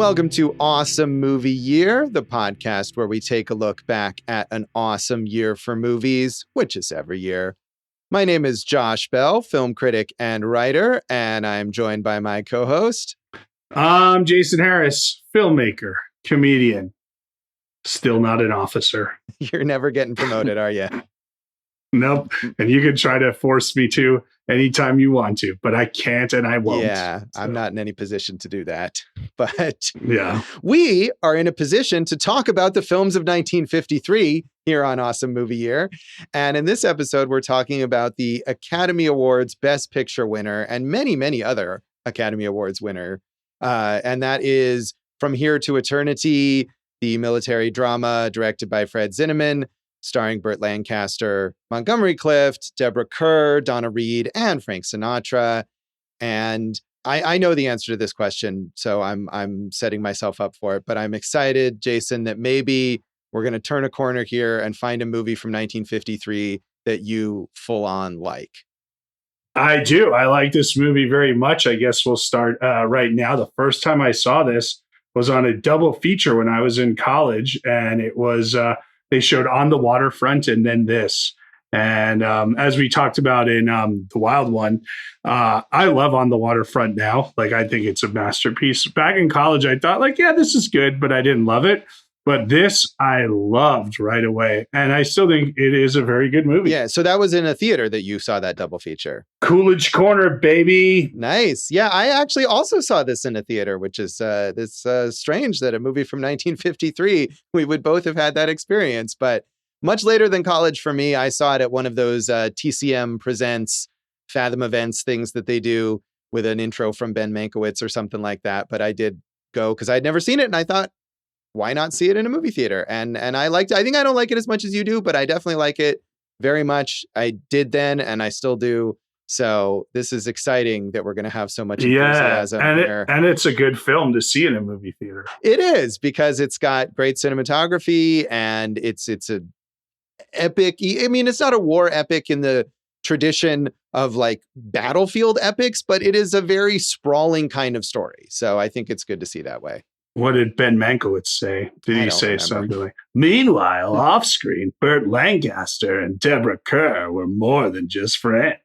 Welcome to Awesome Movie Year, the podcast where we take a look back at an awesome year for movies, which is every year. My name is Josh Bell, film critic and writer, and I'm joined by my co-host. I'm Jason Harris, filmmaker, comedian, still not an officer. You're never getting promoted, are you? Nope. And you can try to force me to anytime you want to, but I can't and I won't. Yeah, so. I'm not in any position to do that. But yeah, we are in a position to talk about the films of 1953 here on Awesome Movie Year. And in this episode, we're talking about the Academy Awards Best Picture winner and many, many other Academy Awards winner. And that is From Here to Eternity, the military drama directed by Fred Zinnemann, starring Burt Lancaster, Montgomery Clift, Deborah Kerr, Donna and Frank Sinatra. And I know the answer to this question, so I'm setting myself up for it. But I'm excited, Jason, that maybe we're going to turn a corner here and find a movie from 1953 that you full on like. I do. I like this movie very much. I guess we'll start right now. The first time I saw this was on a double feature when I was in college, and it was they showed On the Waterfront and then this. And as we talked about in The Wild One, I love On the Waterfront now. Like, I think it's a masterpiece. Back in college, I thought, like, yeah, this is good, but I didn't love it. But this I loved right away. And I still think it is a very good movie. Yeah, so that was in a theater that you saw that double feature. Coolidge Corner, baby. Nice. Yeah, I actually also saw this in a theater, which is strange that a movie from 1953, we would both have had that experience. But much later than college for me, I saw it at one of those TCM Presents Fathom Events things that they do with an intro from Ben Mankiewicz or something like that. But I did go because I'd never seen it, and I thought, why not see it in a movie theater? And I liked it. I think I don't like it as much as you do, but I definitely like it very much. I did then, and I still do. So this is exciting that we're going to have so much enthusiasm here. And it's a good film to see in a movie theater. It is, because it's got great cinematography, and it's a epic. I mean, it's not a war epic in the tradition of like battlefield epics, but it is a very sprawling kind of story. So I think it's good to see that way. What did Ben Mankiewicz say? Did he say something like, meanwhile, off screen, Burt Lancaster and Deborah Kerr were more than just friends?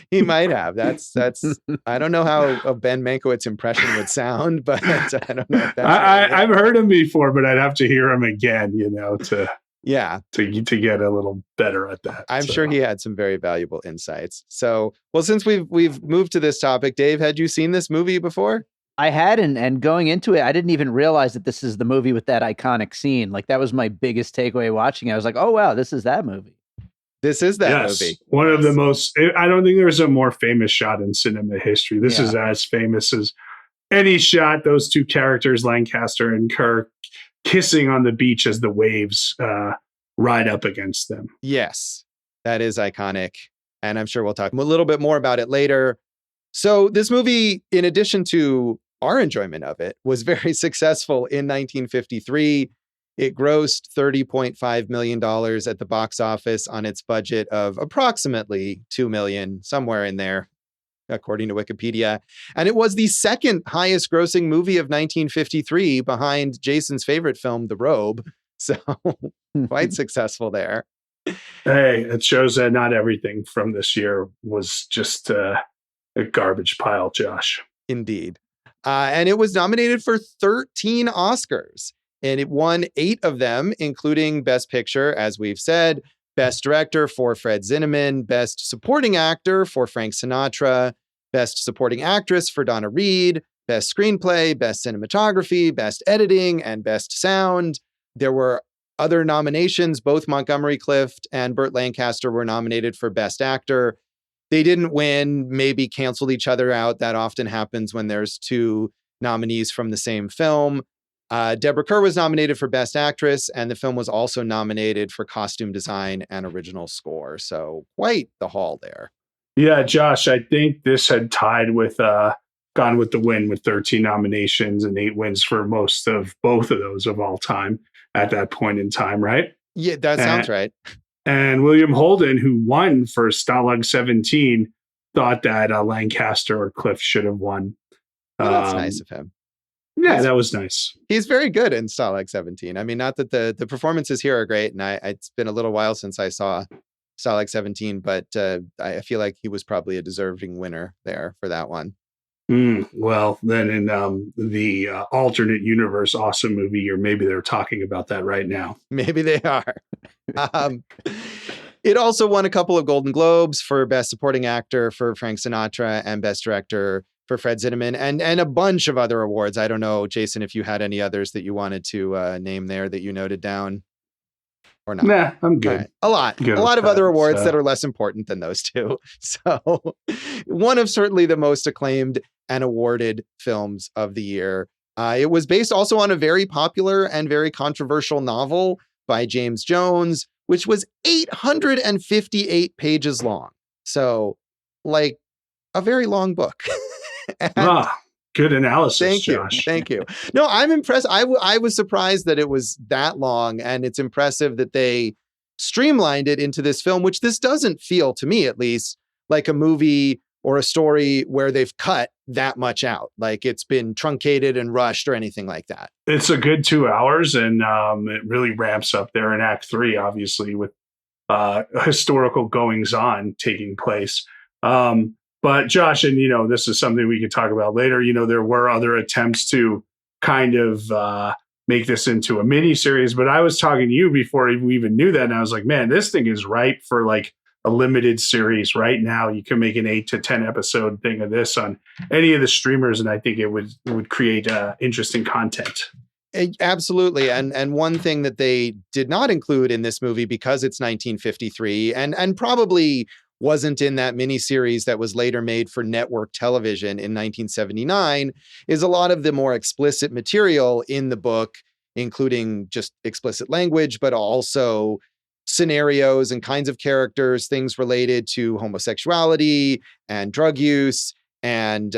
He might have. That's. I don't know how a Ben Mankiewicz impression would sound, but I don't know if that's I've heard him before, but I'd have to hear him again, to get a little better at that. I'm sure he had some very valuable insights. So, well, since we've moved to this topic, Dave, had you seen this movie before? I had, and going into it, I didn't even realize that this is the movie with that iconic scene. Like, that was my biggest takeaway watching it. I was like, oh, wow, this is that movie. This is that movie. One of the most, I don't think there's a more famous shot in cinema history. This is as famous as any shot. Those two characters, Lancaster and Kerr, kissing on the beach as the waves ride up against them. Yes, that is iconic. And I'm sure we'll talk a little bit more about it later. So this movie, in addition to our enjoyment of it, was very successful in 1953. It grossed $30.5 million at the box office on its budget of approximately $2 million, somewhere in there, according to Wikipedia. And it was the second highest grossing movie of 1953 behind Jason's favorite film, The Robe. So quite successful there. Hey, it shows that not everything from this year was just a garbage pile, Josh. Indeed. And it was nominated for 13 Oscars, and it won 8 of them, including Best Picture, as we've said, Best Director for Fred Zinnemann, Best Supporting Actor for Frank Sinatra, Best Supporting Actress for Donna, Best Screenplay, Best Cinematography, Best Editing, and Best Sound. There were other nominations. Both Montgomery Clift and Burt Lancaster were nominated for Best Actor. They didn't win, maybe canceled each other out. That often happens when there's 2 nominees from the same film. Deborah Kerr was nominated for Best Actress, and the film was also nominated for Costume Design and Original Score. So quite the haul there. Yeah, Josh, I think this had tied with Gone with the Wind with 13 nominations and 8 wins for most of both of those of all time at that point in time, right? Yeah, that sounds right. And William Holden, who won for Stalag 17, thought that Lancaster or Clift should have won. Well, that's nice of him. Yeah, that was nice. He's very good in Stalag 17. I mean, not that the performances here are great, and it's been a little while since I saw Stalag 17, but I feel like he was probably a deserving winner there for that one. Well, then in the alternate universe awesome movie year, maybe they're talking about that right now. Maybe they are. It also won a couple of Golden Globes for Best Supporting Actor for Frank Sinatra and Best Director for Fred Zinnemann, and a bunch of other awards. I don't know, Jason, if you had any others that you wanted to name there that you noted down or not. Nah, I'm good. Right. A lot of other awards that are less important than those two. So one of certainly the most acclaimed and awarded films of the year. It was based also on a very popular and very controversial novel by James Jones, which was 858 pages long. So like a very long book. Good analysis. Thank you. Josh. Thank you. No, I'm impressed. I was surprised that it was that long, and it's impressive that they streamlined it into this film, which this doesn't feel, to me at least, like a movie or a story where they've cut that much out, like it's been truncated and rushed or anything like that. It's a good 2 hours, and it really ramps up there in Act 3, obviously, with historical goings on taking place. But Josh, and this is something we could talk about later. There were other attempts to kind of make this into a mini series, but I was talking to you before we even knew that, and I was like, man, this thing is ripe for like a limited series right now. You can make an 8 to 10 episode thing of this on any of the streamers, and I think it would create interesting content. Absolutely. And one thing that they did not include in this movie, because it's 1953 and probably wasn't in that miniseries that was later made for network television in 1979, is a lot of the more explicit material in the book, including just explicit language, but also scenarios and kinds of characters, things related to homosexuality and drug use and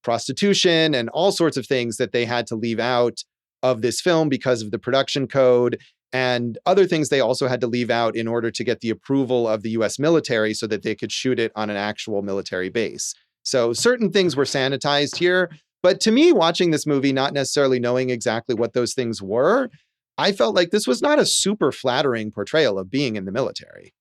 prostitution and all sorts of things that they had to leave out of this film because of the production code, and other things they also had to leave out in order to get the approval of the US military so that they could shoot it on an actual military base. So certain things were sanitized here. But to me, watching this movie, not necessarily knowing exactly what those things were, I felt like this was not a super flattering portrayal of being in the military.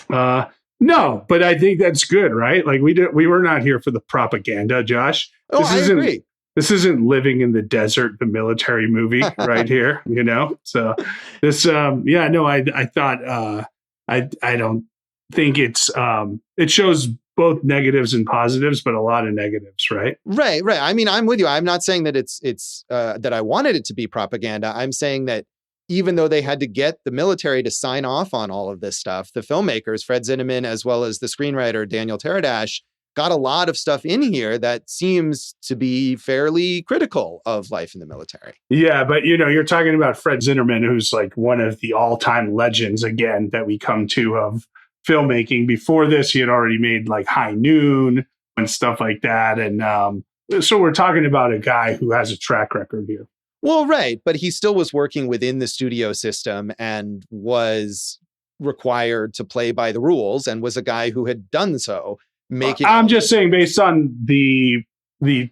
No, but I think that's good, right? Like we were not here for the propaganda, Josh. I agree. This isn't Living in the Desert, the military movie right here, So this, I thought, I don't think it shows both negatives and positives, but a lot of negatives, right? Right. I mean, I'm with you. I'm not saying that it's that I wanted it to be propaganda. I'm saying that even though they had to get the military to sign off on all of this stuff, the filmmakers, Fred Zinnemann, as well as the screenwriter, Daniel Taradash, got a lot of stuff in here that seems to be fairly critical of life in the military. Yeah, but you're talking about Fred Zinnemann, who's like one of the all-time legends, again, that we come to of filmmaking. Before this, he had already made like High Noon and stuff like that. And so we're talking about a guy who has a track record here. Well, right. But he still was working within the studio system and was required to play by the rules, and was a guy who had done so. I'm just saying, based on the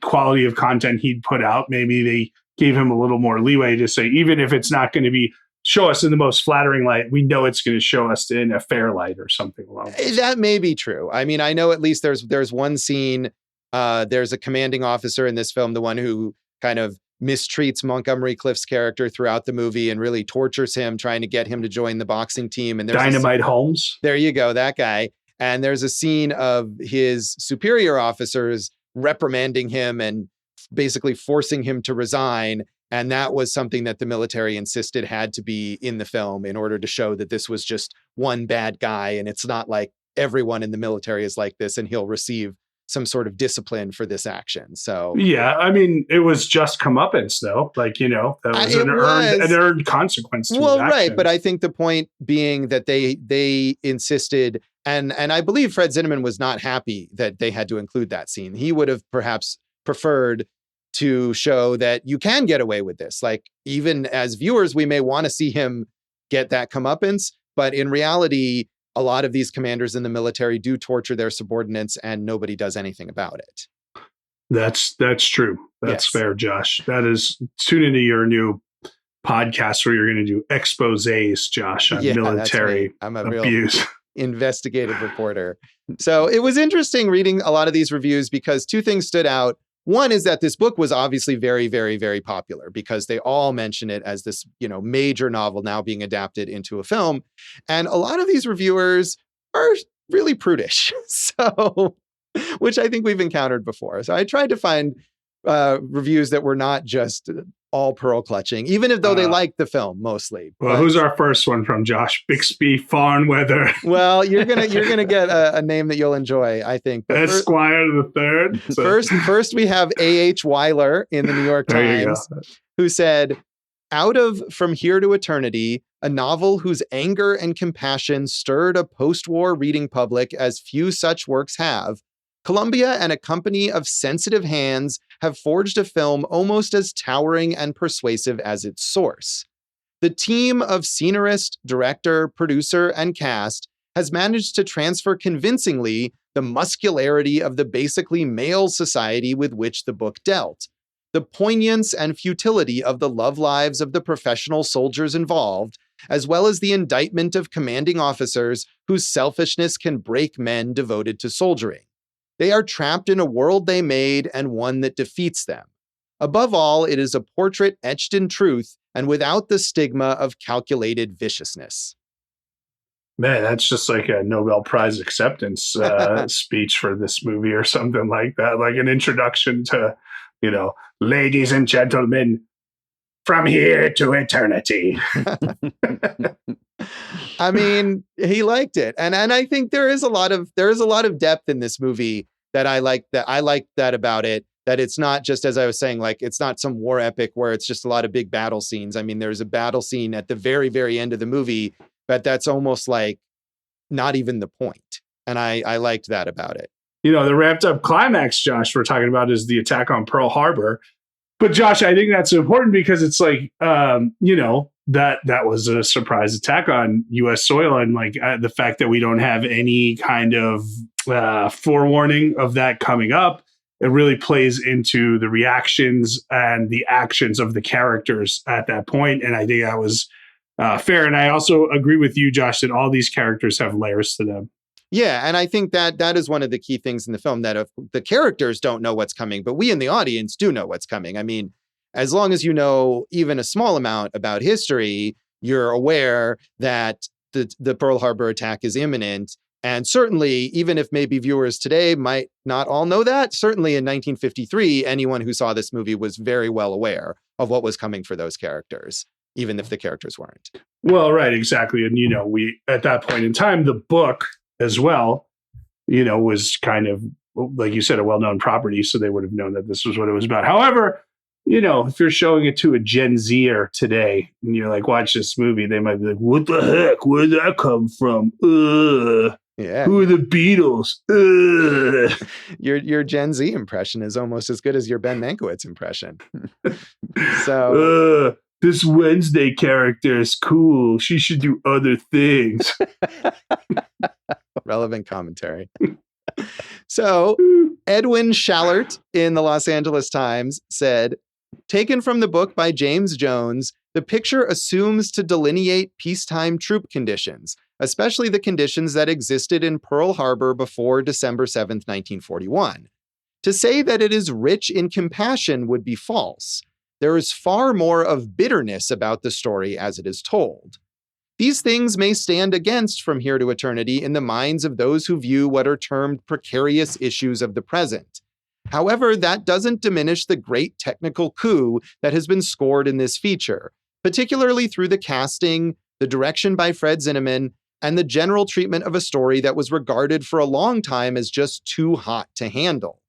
quality of content he'd put out, maybe they gave him a little more leeway to say, even if it's not going to be show us in the most flattering light, we know it's going to show us in a fair light or something along those. That may be true. I mean, I know at least there's one scene, there's a commanding officer in this film, the one who kind of mistreats Montgomery Clift's character throughout the movie and really tortures him, trying to get him to join the boxing team. And there's Dynamite Holmes. There you go, that guy. And there's a scene of his superior officers reprimanding him and basically forcing him to resign. And that was something that the military insisted had to be in the film in order to show that this was just one bad guy. And it's not like everyone in the military is like this and he'll receive some sort of discipline for this action. So yeah, I mean, it was just comeuppance though. Like, that was an earned consequence to well, his actions. Right. But I think the point being that they insisted, and I believe Fred Zinnemann was not happy that they had to include that scene. He would have perhaps preferred to show that you can get away with this. Like, even as viewers, we may want to see him get that comeuppance, but in reality, a lot of these commanders in the military do torture their subordinates and nobody does anything about it. That's true. That's Yes. fair, Josh. That is, tune into your new podcast where you're going to do exposés, Josh, on Yeah, that's military me. I'm a real abuse. investigative reporter. So it was interesting reading a lot of these reviews because two things stood out. One is that this book was obviously very, very, very popular because they all mention it as this, major novel now being adapted into a film. And a lot of these reviewers are really prudish. So, which I think we've encountered before. So I tried to find reviews that were not just all pearl clutching, even if though they liked the film mostly. Well, who's our first one from, Josh? Bixby Farnweather. Well, you're gonna get a name that you'll enjoy, I think. But Esquire the Third. So. First we have A.H. Weiler in the New York Times, who said, "Out of From Here to Eternity, a novel whose anger and compassion stirred a post-war reading public as few such works have, Columbia and a company of sensitive hands have forged a film almost as towering and persuasive as its source. The team of scenarist, director, producer, and cast has managed to transfer convincingly the muscularity of the basically male society with which the book dealt, the poignance and futility of the love lives of the professional soldiers involved, as well as the indictment of commanding officers whose selfishness can break men devoted to soldiering. They are trapped in a world they made and one that defeats them. Above all, it is a portrait etched in truth and without the stigma of calculated viciousness." Man, that's just like a Nobel Prize acceptance speech for this movie or something like that. Like an introduction to, ladies and gentlemen, from here to eternity. I mean, he liked it. And I think there is a lot of depth in this movie that I like that about it, that it's not just, as I was saying, like it's not some war epic where it's just a lot of big battle scenes. I mean, there's a battle scene at the very, very end of the movie, but that's almost like not even the point. And I liked that about it. The ramped up climax, Josh, we're talking about is the attack on Pearl Harbor. But Josh, I think that's important because it's like, that was a surprise attack on U.S. soil. And like the fact that we don't have any kind of forewarning of that coming up, it really plays into the reactions and the actions of the characters at that point. And I think that was fair. And I also agree with you, Josh, that all these characters have layers to them. Yeah, and I think that is one of the key things in the film, that if the characters don't know what's coming, but we in the audience do know what's coming. I mean, as long as you know even a small amount about history, you're aware that the Pearl Harbor attack is imminent. And certainly, even if maybe viewers today might not all know that, certainly in 1953, anyone who saw this movie was very well aware of what was coming for those characters, even if the characters weren't. Well, right, exactly. And, we, at that point in time, the book as well, was kind of, like you said, a well-known property. So they would have known that this was what it was about. However, if you're showing it to a Gen Zer today and you're like, watch this movie, they might be like, what the heck? Where did that come from? Yeah. Who are the Beatles? Your Gen Z impression is almost as good as your Ben Mankiewicz impression. So this Wednesday character is cool. She should do other things. Relevant commentary. So Edwin Schallert in the Los Angeles Times said, "Taken from the book by James Jones, the picture assumes to delineate peacetime troop conditions, especially the conditions that existed in Pearl Harbor before December 7th, 1941. To say that it is rich in compassion would be false. There is far more of bitterness about the story as it is told. These things may stand against From Here to Eternity in the minds of those who view what are termed precarious issues of the present. However, that doesn't diminish the great technical coup that has been scored in this feature, particularly through the casting, the direction by Fred Zinnemann, and the general treatment of a story that was regarded for a long time as just too hot to handle.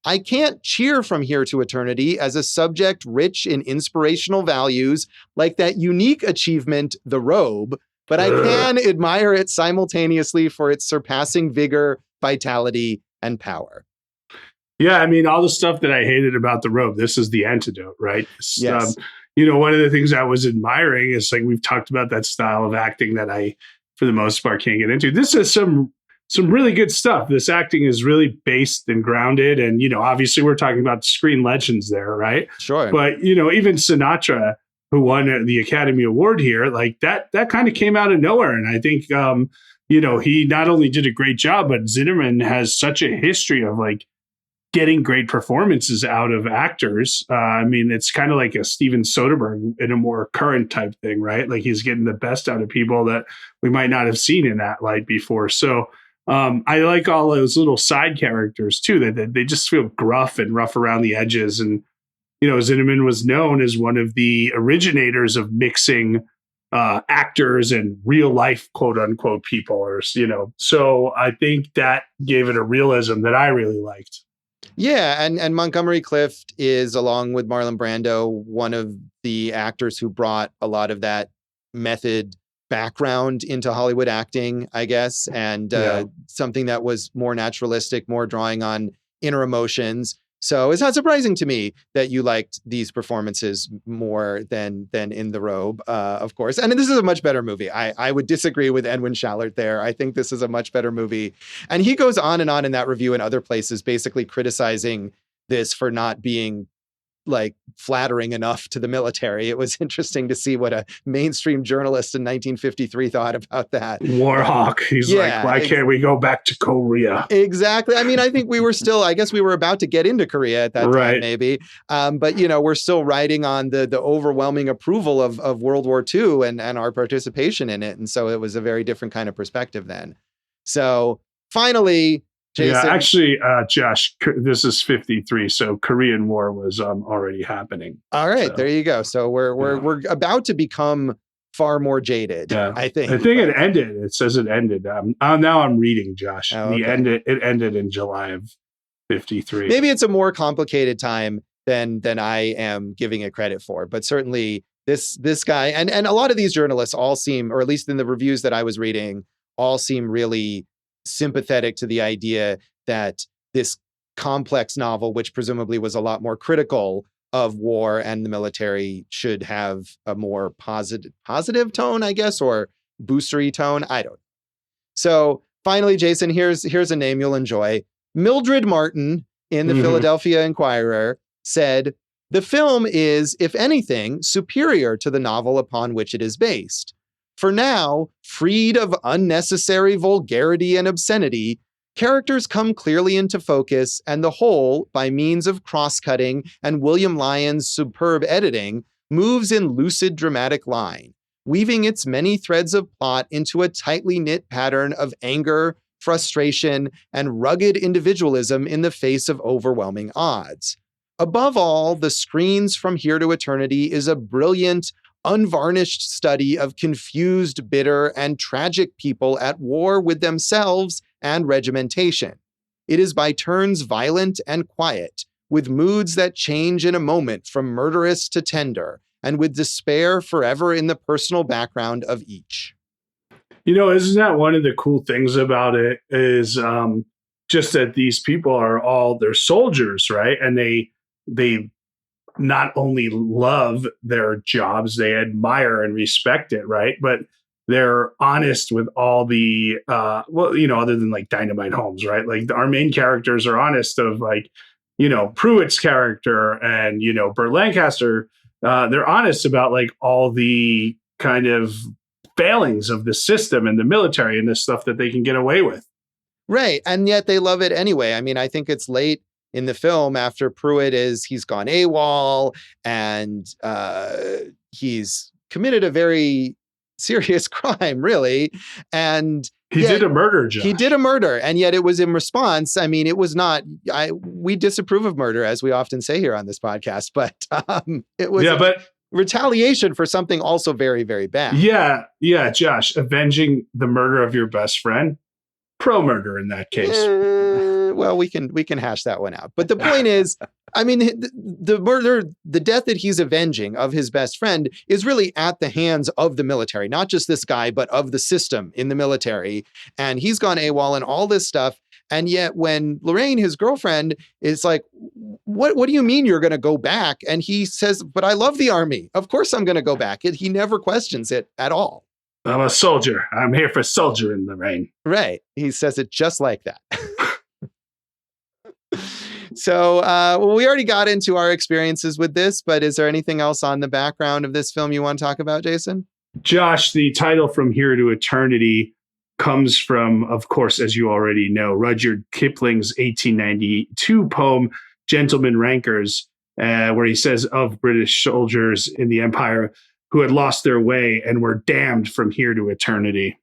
I can't cheer From Here to Eternity as a subject rich in inspirational values like that unique achievement, The Robe, but I can admire it simultaneously for its surpassing vigor, vitality, and power." Yeah, I mean, all the stuff that I hated about The Robe, this is the antidote, right? Yes. One of the things I was admiring is like we've talked about that style of acting that I, for the most part, can't get into. This is some some really good stuff. This acting is really based and grounded. And, obviously we're talking about screen legends there, right? Sure. But, even Sinatra, who won the Academy Award here, like that kind of came out of nowhere. And I think, he not only did a great job, but Zinnemann has such a history of like getting great performances out of actors. It's kind of like a Steven Soderbergh in a more current type thing, right? Like he's getting the best out of people that we might not have seen in that light before. So I like all those little side characters too, that they just feel gruff and rough around the edges. And, Zinnemann was known as one of the originators of mixing actors and real life, quote unquote, people, or, so I think that gave it a realism that I really liked. Yeah, and Montgomery Clift is, along with Marlon Brando, one of the actors who brought a lot of that method background into Hollywood acting, I guess, and something that was more naturalistic, more drawing on inner emotions. So it's not surprising to me that you liked these performances more than In the Robe, of course. And this is a much better movie. I would disagree with Edwin Schallert there. I think this is a much better movie. And he goes on and on in that review and other places, basically criticizing this for not being like flattering enough to the military. It was interesting to see what a mainstream journalist in 1953 thought about that. Warhawk. He's like, why can't we go back to Korea? Exactly. I think we were still, I guess we were about to get into Korea at that time, maybe. But, we're still riding on the overwhelming approval of World War II and our participation in it. And so it was a very different kind of perspective then. So finally, Jason. Yeah, actually, Josh, this is 53, so Korean War was already happening. All right, there you go. So we're about to become far more jaded. Yeah. I think it ended. It says it ended. Now I'm reading, Josh. Oh, okay. It ended in July of 53. Maybe it's a more complicated time than I am giving it credit for, but certainly this guy and a lot of these journalists all seem, or at least in the reviews that I was reading, all seem really sympathetic to the idea that this complex novel, which presumably was a lot more critical of war and the military, should have a more positive tone, I guess, or boostery tone. I don't know. So finally, Jason, here's a name you'll enjoy. Mildred Martin in the Philadelphia Inquirer said, "The film is, if anything, superior to the novel upon which it is based. For now, freed of unnecessary vulgarity and obscenity, characters come clearly into focus, and the whole, by means of cross-cutting and William Lyon's superb editing, moves in lucid dramatic line, weaving its many threads of plot into a tightly knit pattern of anger, frustration, and rugged individualism in the face of overwhelming odds. Above all, The Screens from Here to Eternity is a brilliant, unvarnished study of confused, bitter, and tragic people at war with themselves and regimentation. It is by turns violent and quiet, with moods that change in a moment from murderous to tender, and with despair forever in the personal background of each." Isn't that one of the cool things about it is just that these people they're soldiers, right? And they not only love their jobs, they admire and respect it, right? But they're honest with all the, other than like Dynamite Holmes, right? Like our main characters are honest of like, Pruitt's character and, Burt Lancaster. They're honest about like all the kind of failings of the system and the military and the stuff that they can get away with. Right. And yet they love it anyway. I think it's late in the film after he's gone AWOL and he's committed a very serious crime, really. And he did a murder, Josh. He did a murder. And yet it was in response. It was not, we disapprove of murder, as we often say here on this podcast, but it was retaliation for something also very, very bad. Yeah, Josh, avenging the murder of your best friend, pro-murder in that case. Well, we can hash that one out. But the point is, the murder, the death that he's avenging of his best friend is really at the hands of the military, not just this guy, but of the system in the military. And he's gone AWOL and all this stuff. And yet when Lorraine, his girlfriend, is like, what do you mean you're going to go back? And he says, but I love the army. Of course I'm going to go back. He never questions it at all. I'm a soldier. I'm here for soldier in the rain. Right. He says it just like that. So, well, we already got into our experiences with this, but is there anything else on the background of this film you want to talk about, Jason? Josh, the title From Here to Eternity comes from, of course, as you already know, Rudyard Kipling's 1892 poem, Gentleman Rankers, where he says of British soldiers in the Empire who had lost their way and were damned from here to eternity.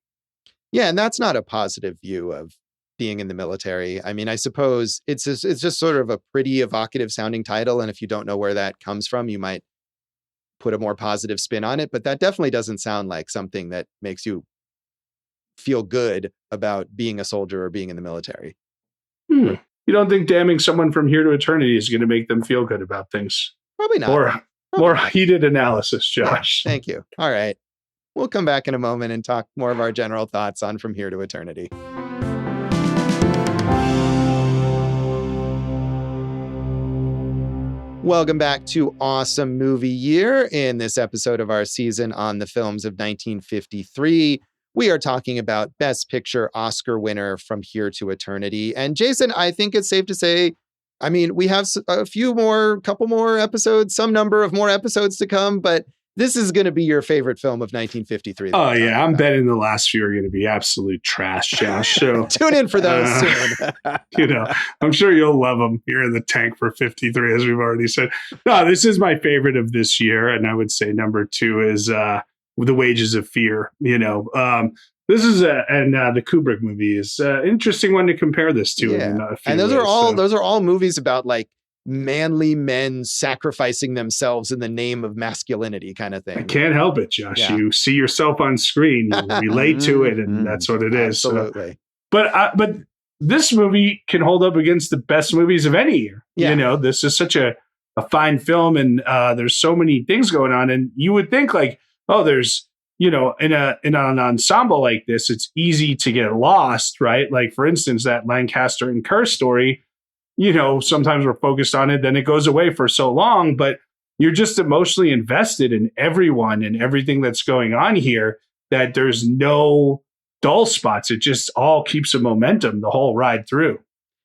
Yeah, and that's not a positive view of being in the military. I mean, I suppose it's just sort of a pretty evocative sounding title. And if you don't know where that comes from, you might put a more positive spin on it. But that definitely doesn't sound like something that makes you feel good about being a soldier or being in the military. You don't think damning someone from here to eternity is going to make them feel good about things? Probably not. Or more heated analysis, Josh. Yeah, thank you. All right. We'll come back in a moment and talk more of our general thoughts on From Here to Eternity. Welcome back to Awesome Movie Year. In this episode of our season on the films of 1953, we are talking about Best Picture Oscar winner From Here to Eternity. And Jason, I think it's safe to say, I mean, we have couple more episodes, some number of more episodes to come, but this is going to be your favorite film of 1953. Oh, yeah. I'm betting the last few are going to be absolute trash, Josh. So tune in for those soon. I'm sure you'll love them. You're in the tank for 53, as we've already said. No, this is my favorite of this year. And I would say number 2 is The Wages of Fear. This is the Kubrick movie is an interesting one to compare this to. Yeah. And those are all movies about like manly men sacrificing themselves in the name of masculinity kind of thing. I can't help it, Josh. Yeah. You see yourself on screen, you relate to it, and that's what it is. Absolutely. So, but this movie can hold up against the best movies of any year. Yeah. This is such a fine film, and there's so many things going on. And you would think like, oh, there's, in an ensemble like this, it's easy to get lost, right? Like, for instance, that Lancaster and Kerr story, sometimes we're focused on it, then it goes away for so long, but you're just emotionally invested in everyone and everything that's going on here that there's no dull spots. It just all keeps a momentum the whole ride through.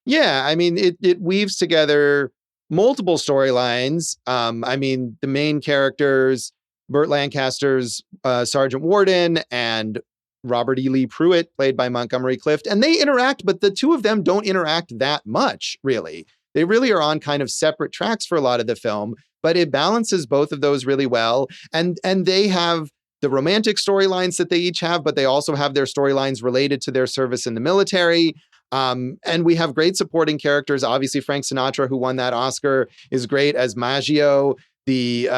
Yeah, I mean, it weaves together multiple storylines. I mean, the main characters, Burt Lancaster's Sergeant Warden and Robert E. Lee Pruitt, played by Montgomery Clift, and they interact, but the two of them don't interact that much, really. They really are on kind of separate tracks for a lot of the film, but it balances both of those really well. And they have the romantic storylines that they each have, but they also have their storylines related to their service in the military. And we have great supporting characters. Obviously, Frank Sinatra, who won that Oscar, is great as Maggio, the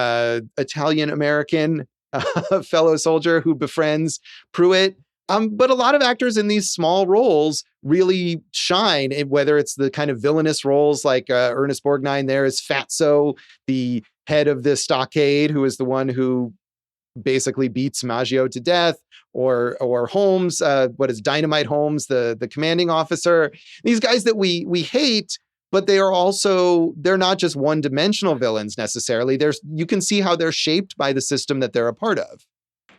Italian-American fellow soldier who befriends Pruitt. But a lot of actors in these small roles really shine, whether it's the kind of villainous roles like Ernest Borgnine there as Fatso, the head of the stockade, who is the one who basically beats Maggio to death, or Holmes, Dynamite Holmes, the commanding officer. These guys that we hate, but they're not just one-dimensional villains necessarily. You can see how they're shaped by the system that they're a part of.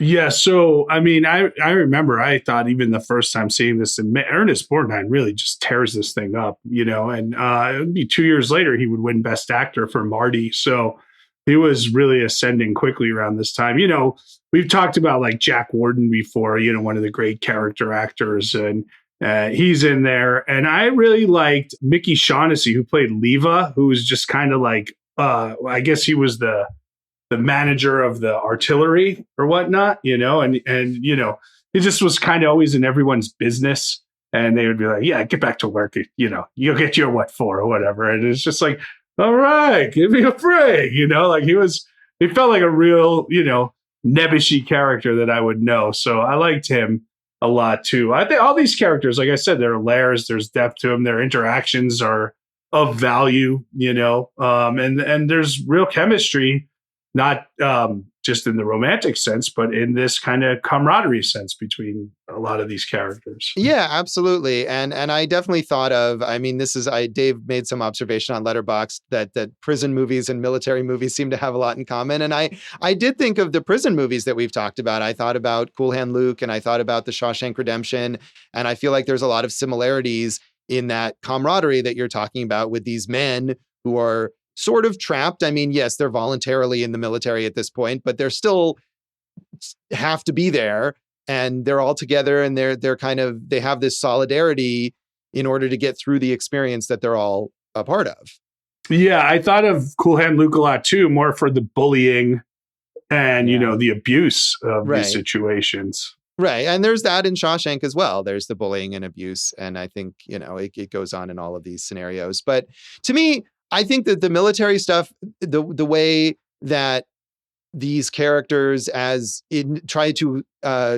Yeah, so, I mean, I remember I thought even the first time seeing this, Ernest Borgnine really just tears this thing up, and it would be 2 years later, he would win Best Actor for Marty. So he was really ascending quickly around this time. We've talked about like Jack Warden before, one of the great character actors, and he's in there. And I really liked Mickey Shaughnessy, who played Leva, who was just kind of like, I guess he was the manager of the artillery or whatnot, and he just was kind of always in everyone's business. And they would be like, yeah, get back to work. You'll get your what for or whatever. And it's just like, all right, give me a break. Like he felt like a real, nebbishy character that I would know. So I liked him a lot too. I think all these characters, like I said, there are layers, there's depth to them. Their interactions are of value, and there's real chemistry. Not just in the romantic sense, but in this kind of camaraderie sense between a lot of these characters. Yeah, absolutely. And I definitely thought of, I mean, Dave made some observation on Letterboxd that prison movies and military movies seem to have a lot in common. And I did think of the prison movies that we've talked about. I thought about Cool Hand Luke, and I thought about The Shawshank Redemption. And I feel like there's a lot of similarities in that camaraderie that you're talking about with these men who are sort of trapped. I mean, yes, they're voluntarily in the military at this point, but they're still have to be there, and they're all together, and they have this solidarity in order to get through the experience that they're all a part of. Yeah, I thought of Cool Hand Luke a lot too, more for the bullying and, the abuse of these situations. Right. And there's that in Shawshank as well. There's the bullying and abuse. And I think, it goes on in all of these scenarios. But to me, I think that the military stuff, the way that these characters try to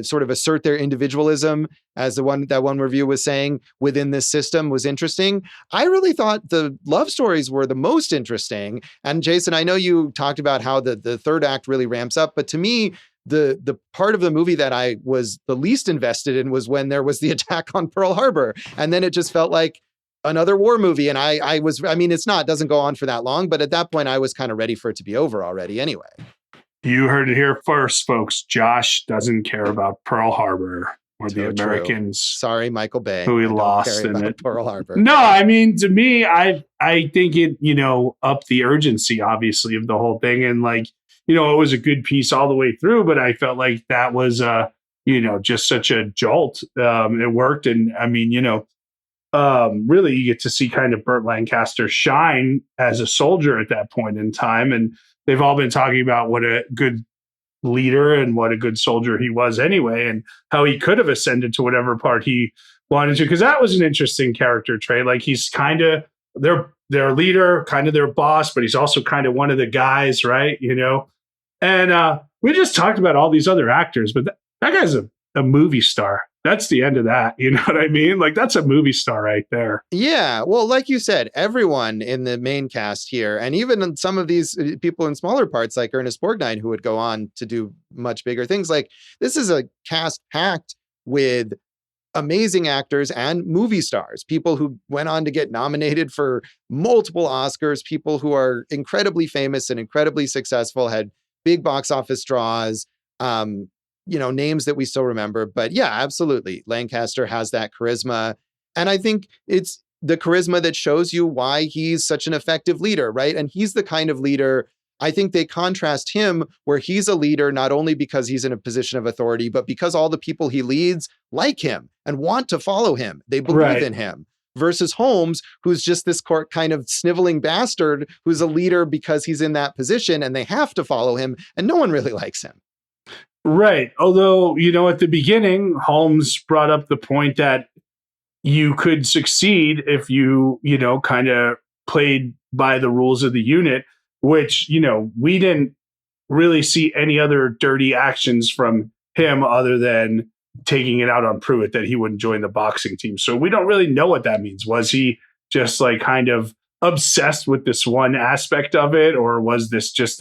sort of assert their individualism, as that one review was saying, within this system was interesting. I really thought the love stories were the most interesting. And Jason, I know you talked about how the third act really ramps up, but to me, the part of the movie that I was the least invested in was when there was the attack on Pearl Harbor. And then it just felt like another war movie. And it doesn't go on for that long, but at that point I was kind of ready for it to be over already anyway. You heard it here first, folks. Josh doesn't care about Pearl Harbor or the True. Americans. Sorry, Michael Bay. Who he lost in it. Pearl Harbor. No, I mean, to me, I think it, upped the urgency, obviously, of the whole thing. And it was a good piece all the way through, but I felt like that was, just such a jolt. It worked. And I mean, really you get to see kind of Burt Lancaster shine as a soldier at that point in time. And they've all been talking about what a good leader and what a good soldier he was anyway, and how he could have ascended to whatever part he wanted to. Because that was an interesting character trait. Like, he's kind of their leader, kind of their boss, but he's also kind of one of the guys, right? And we just talked about all these other actors, but that guy's a movie star. That's the end of that. You know what I mean? Like, that's a movie star right there. Yeah. Well, like you said, everyone in the main cast here, and even some of these people in smaller parts, like Ernest Borgnine, who would go on to do much bigger things. Like, this is a cast packed with amazing actors and movie stars, people who went on to get nominated for multiple Oscars, people who are incredibly famous and incredibly successful, had big box office draws. Names that we still remember. But yeah, absolutely. Lancaster has that charisma. And I think it's the charisma that shows you why he's such an effective leader, right? And he's the kind of leader, I think they contrast him where he's a leader, not only because he's in a position of authority, but because all the people he leads like him and want to follow him. They believe in him. Versus Holmes, who's just this kind of sniveling bastard who's a leader because he's in that position and they have to follow him, and no one really likes him. Right. Although, at the beginning, Holmes brought up the point that you could succeed if you, kind of played by the rules of the unit, which, we didn't really see any other dirty actions from him other than taking it out on Pruitt that he wouldn't join the boxing team. So we don't really know what that means. Was he just kind of obsessed with this one aspect of it, or was this just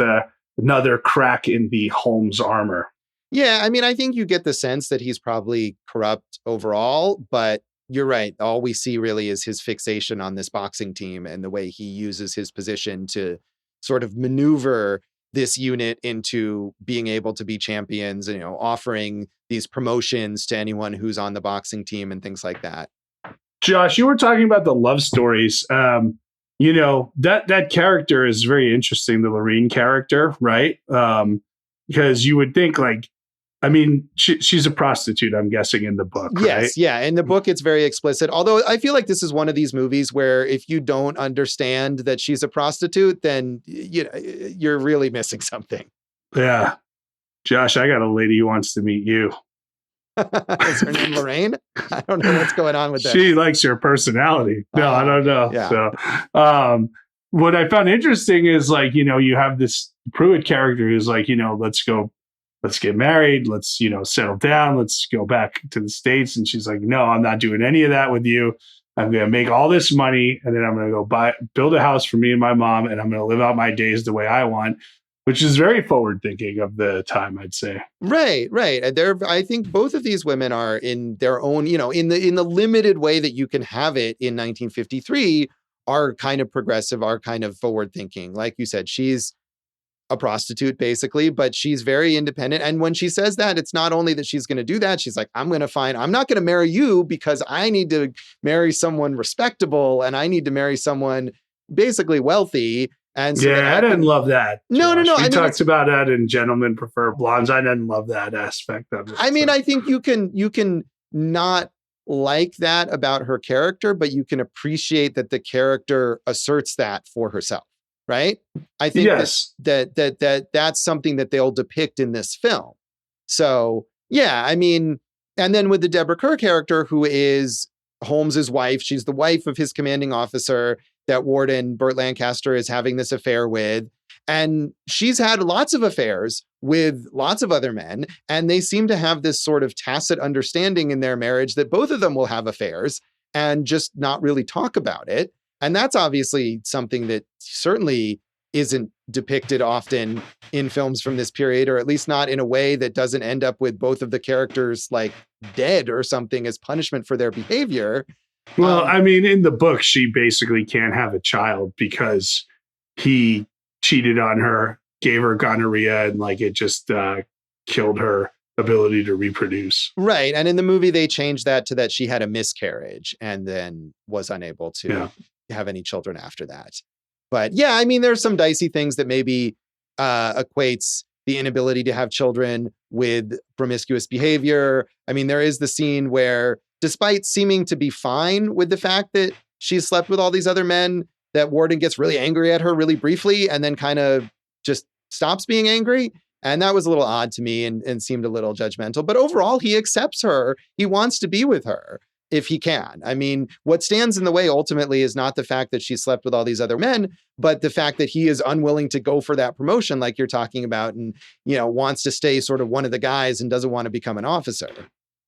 another crack in the Holmes armor? Yeah, I mean, I think you get the sense that he's probably corrupt overall, but you're right. All we see really is his fixation on this boxing team and the way he uses his position to sort of maneuver this unit into being able to be champions, offering these promotions to anyone who's on the boxing team and things like that. Josh, you were talking about the love stories. That character is very interesting, the Lorene character, right? Because you would think she's a prostitute, I'm guessing, in the book, right? Yes, yeah. In the book, it's very explicit. Although I feel like this is one of these movies where if you don't understand that she's a prostitute, then you're really missing something. Yeah. Josh, I got a lady who wants to meet you. Is her name Lorraine? I don't know what's going on with that. She likes your personality. No, I don't know. Yeah. So, what I found interesting is you have this Pruitt character who's let's get married. Let's, settle down. Let's go back to the States. And she's like, no, I'm not doing any of that with you. I'm going to make all this money. And then I'm going to go build a house for me and my mom. And I'm going to live out my days the way I want. which is very forward thinking of the time, I'd say. Right. And I think both of these women are in their own, in the limited way that you can have it in 1953, are kind of progressive, are kind of forward thinking. Like you said, she's a prostitute basically, but she's very independent. And when she says that, it's not only that she's going to do that, she's like, I'm not going to marry you because I need to marry someone respectable and I need to marry someone basically wealthy. And so I didn't love that. No. We talked about that in Gentlemen Prefer Blondes. I didn't love that aspect of it. I mean, I think you can not like that about her character, but you can appreciate that the character asserts that for herself. Right. I think that's something that they'll depict in this film. So, yeah, I mean, and then with the Deborah Kerr character, who is Holmes's wife, she's the wife of his commanding officer that Warden Burt Lancaster is having this affair with. And she's had lots of affairs with lots of other men. And they seem to have this sort of tacit understanding in their marriage that both of them will have affairs and just not really talk about it. And that's obviously something that certainly isn't depicted often in films from this period, or at least not in a way that doesn't end up with both of the characters like dead or something as punishment for their behavior. Well, I mean, in the book, she basically can't have a child because he cheated on her, gave her gonorrhea, and like it just killed her ability to reproduce. Right. And in the movie, they changed that to that she had a miscarriage and then was unable to have any children after that. But yeah, I mean, there's some dicey things that maybe equates the inability to have children with promiscuous behavior. I mean, there is the scene where, despite seeming to be fine with the fact that she's slept with all these other men, that Warden gets really angry at her really briefly and then kind of just stops being angry. And that was a little odd to me and seemed a little judgmental. But overall, he accepts her. He wants to be with her if he can. I mean, what stands in the way ultimately is not the fact that she slept with all these other men, but the fact that he is unwilling to go for that promotion like you're talking about and, wants to stay sort of one of the guys and doesn't want to become an officer.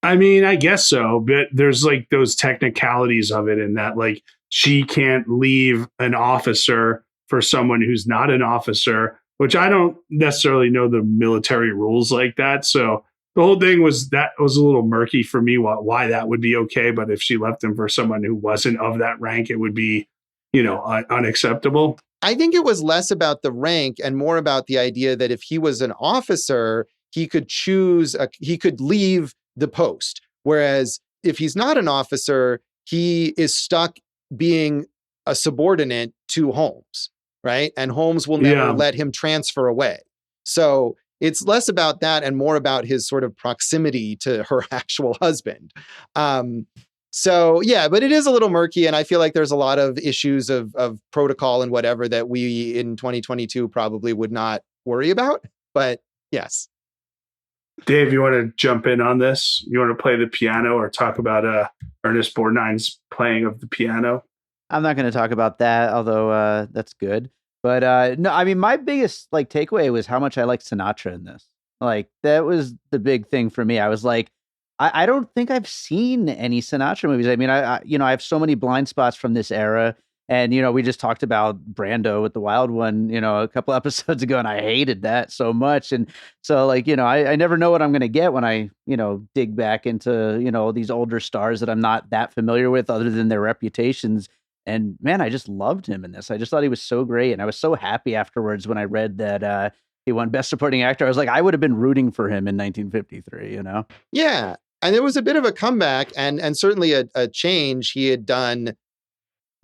I mean, I guess so, but there's like those technicalities of it in that like she can't leave an officer for someone who's not an officer, which I don't necessarily know the military rules like that. So the whole thing was a little murky for me why that would be okay. But if she left him for someone who wasn't of that rank, it would be, unacceptable. I think it was less about the rank and more about the idea that if he was an officer, he could he could leave the post. Whereas if he's not an officer, he is stuck being a subordinate to Holmes, right? And Holmes will never let him transfer away. So it's less about that and more about his sort of proximity to her actual husband. So yeah, but it is a little murky. And I feel like there's a lot of issues of protocol and whatever that we in 2022 probably would not worry about. But yes. Dave, you want to jump in on this? You want to play the piano or talk about Ernest Borgnine's playing of the piano? I'm not going to talk about that, although that's good. But no, I mean, my biggest takeaway was how much I liked Sinatra in this. Like, that was the big thing for me. I was like, I don't think I've seen any Sinatra movies. I mean, I have so many blind spots from this era. And, we just talked about Brando with the Wild One, a couple episodes ago, and I hated that so much. And so I never know what I'm going to get when I, dig back into, these older stars that I'm not that familiar with other than their reputations. And man, I just loved him in this. I just thought he was so great. And I was so happy afterwards when I read that he won Best Supporting Actor. I was like, I would have been rooting for him in 1953, Yeah. And it was a bit of a comeback and certainly a change. He had done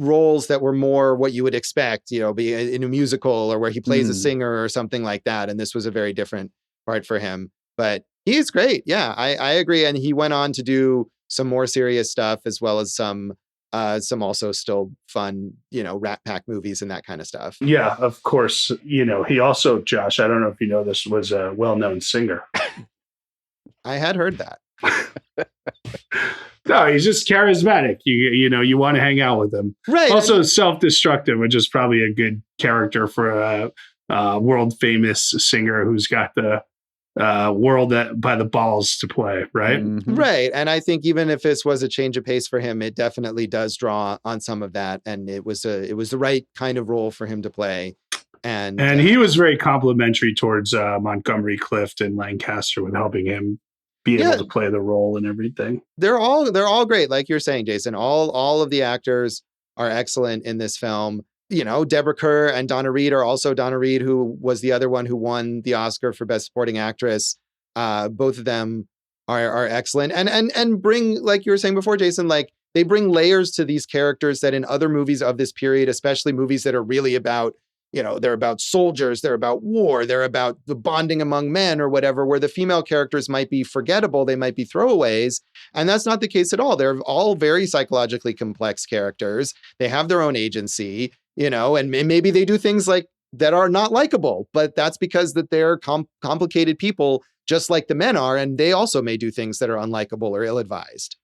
roles that were more what you would expect, be in a musical or where he plays a singer or something like that. And this was a very different part for him. But he is great. Yeah, I agree. And he went on to do some more serious stuff as well as some also still fun, Rat Pack movies and that kind of stuff. Yeah, of course. He also, Josh, I don't know if you know this, was a well-known singer. I had heard that. No, he's just charismatic. You want to hang out with him. Right. Also self-destructive, which is probably a good character for a world famous singer who's got the world by the balls to play, right? Mm-hmm. Right. And I think even if this was a change of pace for him, it definitely does draw on some of that. And it was the right kind of role for him to play. And he was very complimentary towards Montgomery Clift and Lancaster with helping him be able to play the role and everything. They're all great, like you're saying, Jason. All of the actors are excellent in this film. You know, Deborah Kerr and Donna Reed are also Donna Reed, who was the other one who won the Oscar for Best Supporting Actress. Both of them are excellent and bring, like you were saying before, Jason, like they bring layers to these characters that in other movies of this period, especially movies that are really about, you know, they're about soldiers, they're about war, they're about the bonding among men or whatever, where the female characters might be forgettable, they might be throwaways. And that's not the case at all. They're all very psychologically complex characters. They have their own agency, you know, and maybe they do things like that are not likable, but that's because that they're complicated people just like the men are. And they also may do things that are unlikable or ill-advised.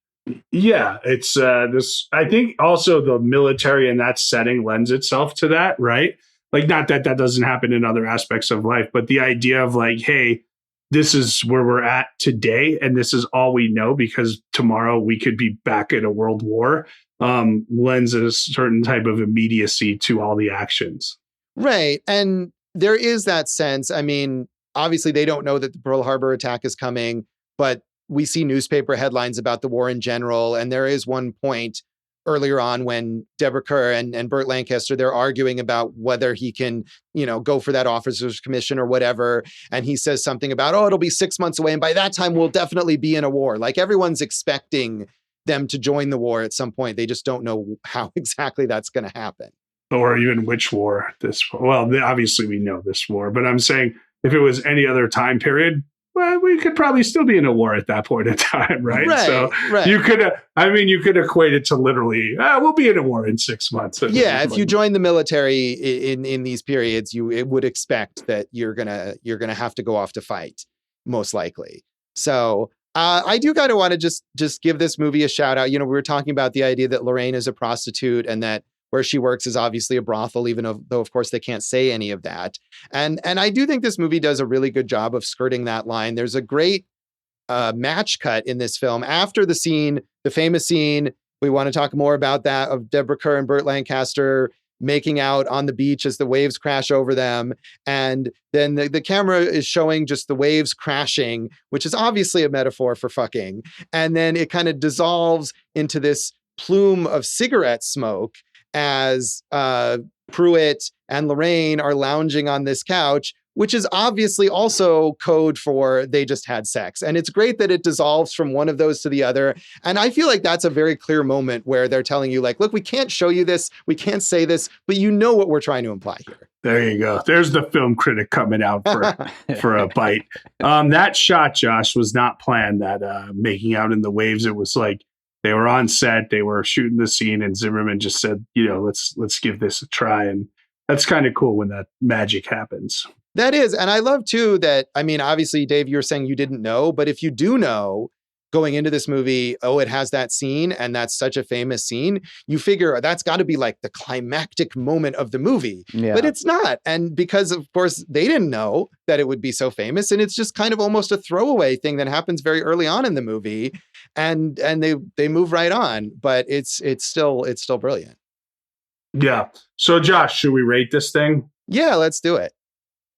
Yeah, it's this. I think also the military in that setting lends itself to that, right? Like, not that that doesn't happen in other aspects of life, but the idea of like, hey, this is where we're at today, and this is all we know because tomorrow we could be back in a world war, lends a certain type of immediacy to all the actions. Right. And there is that sense. I mean, obviously, they don't know that the Pearl Harbor attack is coming, but we see newspaper headlines about the war in general. And there is one point earlier on when Deborah Kerr and Burt Lancaster, they're arguing about whether he can, you know, go for that officer's commission or whatever. And he says something about, oh, it'll be 6 months away. And by that time, we'll definitely be in a war. Like everyone's expecting them to join the war at some point. They just don't know how exactly that's going to happen. Or even which war obviously we know this war, but I'm saying if it was any other time period, well, we could probably still be in a war at that point in time, right? You could equate it to literally, we'll be in a war in 6 months. Yeah, if you join the military in these periods, it would expect that you're gonna have to go off to fight, most likely. So I do kind of want to just give this movie a shout out. You know, we were talking about the idea that Lorraine is a prostitute and that where she works is obviously a brothel, even though, of course, they can't say any of that. And I do think this movie does a really good job of skirting that line. There's a great match cut in this film after the famous scene. We want to talk more about that of Deborah Kerr and Burt Lancaster making out on the beach as the waves crash over them. And then the camera is showing just the waves crashing, which is obviously a metaphor for fucking. And then it kind of dissolves into this plume of cigarette smoke as Pruitt and Lorraine are lounging on this couch, which is obviously also code for they just had sex. And it's great that it dissolves from one of those to the other. And I feel like that's a very clear moment where they're telling you, like, look, we can't show you this, we can't say this, but you know what we're trying to imply here. There you go. There's the film critic coming out for a bite. That shot, Josh, was not planned, that making out in the waves. It was like, they were on set, they were shooting the scene, and Zinnemann just said, you know, let's give this a try. And that's kind of cool when that magic happens. That is. And I love, too, that, I mean, obviously, Dave, you were saying you didn't know, but if you do know going into this movie, oh, it has that scene, and that's such a famous scene, you figure that's got to be like the climactic moment of the movie. Yeah. But it's not. And because, of course, they didn't know that it would be so famous, and it's just kind of almost a throwaway thing that happens very early on in the movie, and they move right on. But it's still brilliant. Yeah. So, Josh, should we rate this thing? Yeah, let's do it.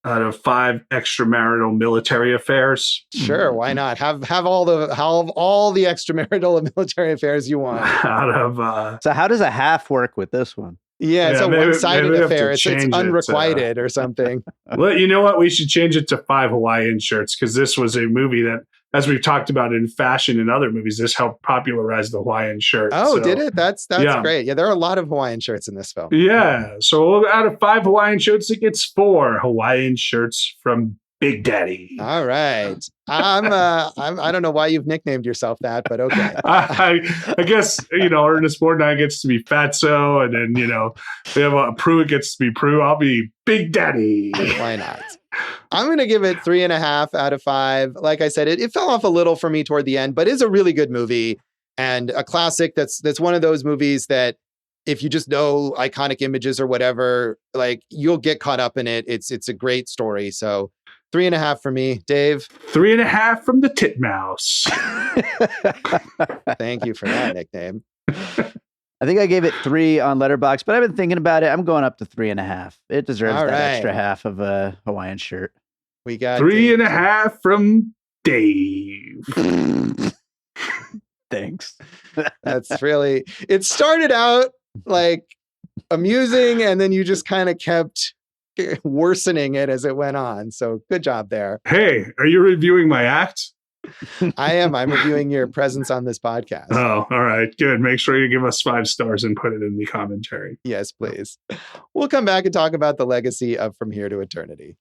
Out of 5 extramarital military affairs. Sure, why not? Have all the extramarital and military affairs you want. So how does a half work with this one? Yeah, it's a one-sided affair. It's unrequited or something. Well, you know what? We should change it to 5 Hawaiian shirts, because this was a movie that, as we've talked about in fashion and other movies, this helped popularize the Hawaiian shirt. Oh, so, did it? That's great. Yeah, there are a lot of Hawaiian shirts in this film. Yeah. So out of 5 Hawaiian shirts, it gets 4 Hawaiian shirts from Big Daddy. All right. I don't know why you've nicknamed yourself that, but okay. I guess, you know, Ernest Borgnine gets to be Fatso, and then, you know, we have Pruitt gets to be Prue. I'll be Big Daddy. Why not? I'm going to give it 3.5 out of 5. Like I said, it fell off a little for me toward the end, but is a really good movie and a classic. That's one of those movies that if you just know iconic images or whatever, like you'll get caught up in it. It's a great story. So 3.5 for me. Dave? 3.5 from the Titmouse. Thank you for that nickname. I think I gave it 3 on Letterboxd, but I've been thinking about it. I'm going up to 3.5. It deserves All that right. extra half of a Hawaiian shirt. We got 3.5 from Dave. Thanks. That's really, it started out like amusing, and then you just kind of kept worsening it as it went on. So good job there. Hey, are you reviewing my act? I am. I'm reviewing your presence on this podcast. Oh, all right. Good. Make sure you give us 5 stars and put it in the commentary. Yes, please. We'll come back and talk about the legacy of From Here to Eternity.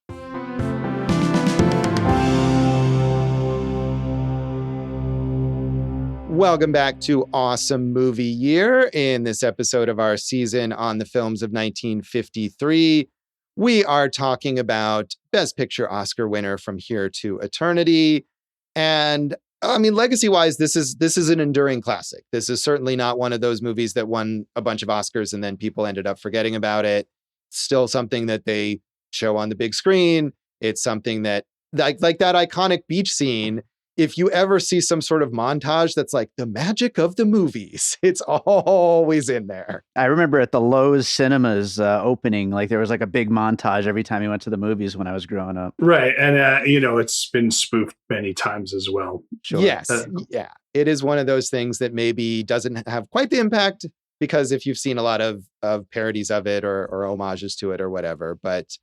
Welcome back to Awesome Movie Year. In this episode of our season on the films of 1953, we are talking about Best Picture Oscar winner From Here to Eternity. And I mean, legacy-wise, this is an enduring classic. This is certainly not one of those movies that won a bunch of Oscars and then people ended up forgetting about it. It's still something that they show on the big screen. It's something that, like that iconic beach scene, if you ever see some sort of montage that's like the magic of the movies, it's always in there. I remember at the Lowe's Cinemas opening, like there was like a big montage every time you went to the movies when I was growing up. Right. And, it's been spoofed many times as well. Sure. Yes. Yeah. It is one of those things that maybe doesn't have quite the impact because if you've seen a lot of parodies of it or homages to it or whatever, but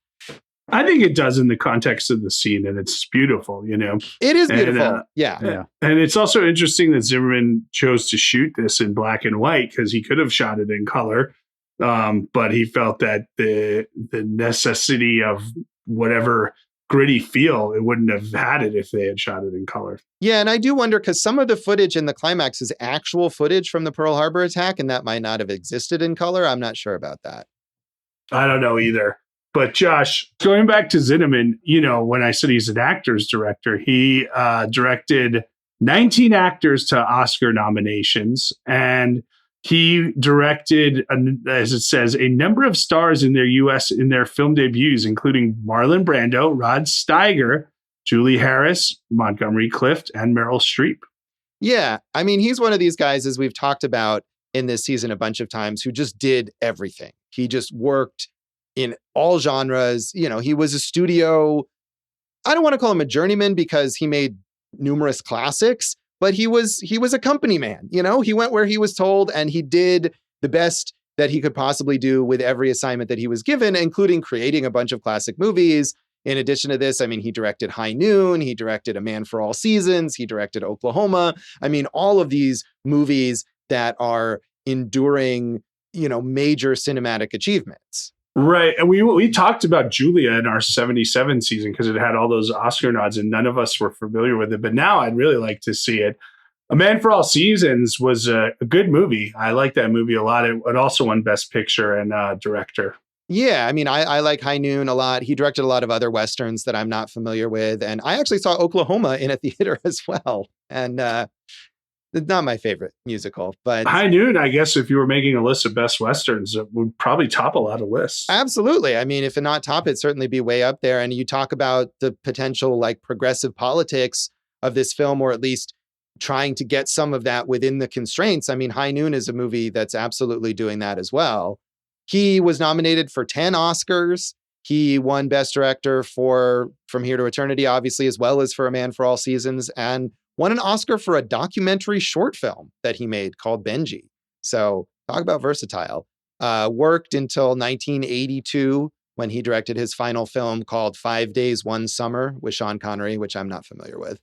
I think it does in the context of the scene, and it's beautiful, It is beautiful. And, yeah. And it's also interesting that Zimmerman chose to shoot this in black and white because he could have shot it in color. But he felt that the necessity of whatever gritty feel, it wouldn't have had it if they had shot it in color. Yeah, and I do wonder because some of the footage in the climax is actual footage from the Pearl Harbor attack, and that might not have existed in color. I'm not sure about that. I don't know either. But Josh, going back to Zinnemann, when I said he's an actor's director, he directed 19 actors to Oscar nominations, and he directed, as it says, a number of stars in their film debuts, including Marlon Brando, Rod Steiger, Julie Harris, Montgomery Clift, and Meryl Streep. Yeah, I mean, he's one of these guys, as we've talked about in this season a bunch of times, who just did everything. He just worked in all genres. He was a studio, I don't want to call him a journeyman because he made numerous classics, but he was a company man. He went where he was told and he did the best that he could possibly do with every assignment that he was given, including creating a bunch of classic movies. In addition to this, I mean, he directed High Noon, he directed A Man for All Seasons, he directed Oklahoma. I mean, all of these movies that are enduring, major cinematic achievements. Right. And we talked about Julia in our 77 season because it had all those Oscar nods and none of us were familiar with it. But now I'd really like to see it. A Man for All Seasons was a good movie. I like that movie a lot. It also won Best Picture and Director. Yeah, I mean, I like High Noon a lot. He directed a lot of other Westerns that I'm not familiar with. And I actually saw Oklahoma in a theater as well. And it's not my favorite musical, but High Noon, I guess if you were making a list of best Westerns, it would probably top a lot of lists. Absolutely. I mean, if it not top, it'd certainly be way up there. And you talk about the potential like progressive politics of this film, or at least trying to get some of that within the constraints. I mean, High Noon is a movie that's absolutely doing that as well. He was nominated for 10 Oscars. He won Best Director for From Here to Eternity, obviously, as well as for A Man for All Seasons, and won an Oscar for a documentary short film that he made called Benji. So talk about versatile. Worked until 1982 when he directed his final film called 5 Days, 1 Summer with Sean Connery, which I'm not familiar with.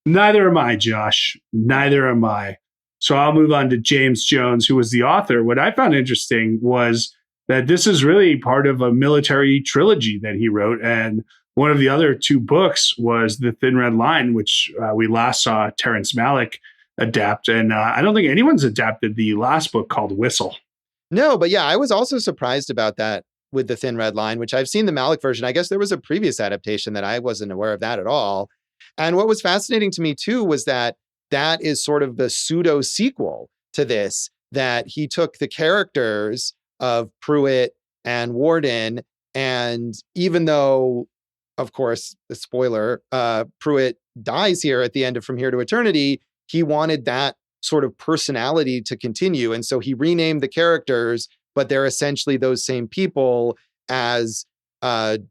Neither am I, Josh. Neither am I. So I'll move on to James Jones, who was the author. What I found interesting was that this is really part of a military trilogy that he wrote. And one of the other 2 books was The Thin Red Line, which we last saw Terrence Malick adapt. And I don't think anyone's adapted the last book called Whistle. No, but yeah, I was also surprised about that with The Thin Red Line, which I've seen the Malick version. I guess there was a previous adaptation that I wasn't aware of that at all. And what was fascinating to me too was that is sort of the pseudo sequel to this, that he took the characters of Pruitt and Warden, and even though, of course, the spoiler, Pruitt dies here at the end of From Here to Eternity, he wanted that sort of personality to continue. And so he renamed the characters, but they're essentially those same people as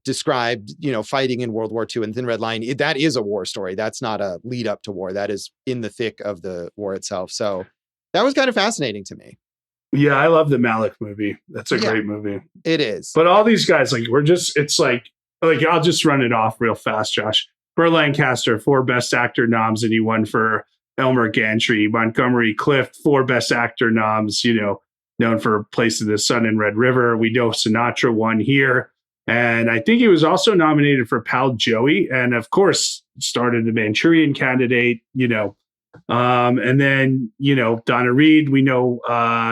described, fighting in World War II and Thin Red Line. That is a war story. That's not a lead up to war. That is in the thick of the war itself. So that was kind of fascinating to me. Yeah, I love the Malick movie. That's a great movie. It is. But all these guys, it's like I'll just run it off real fast, Josh. Burt Lancaster, 4 Best Actor noms, and he won for Elmer Gantry. Montgomery Clift, 4 Best Actor noms, known for Place of the Sun and Red River. We know Sinatra won here. And I think he was also nominated for Pal Joey, and of course started the Manchurian Candidate, and then, Donna Reed, we know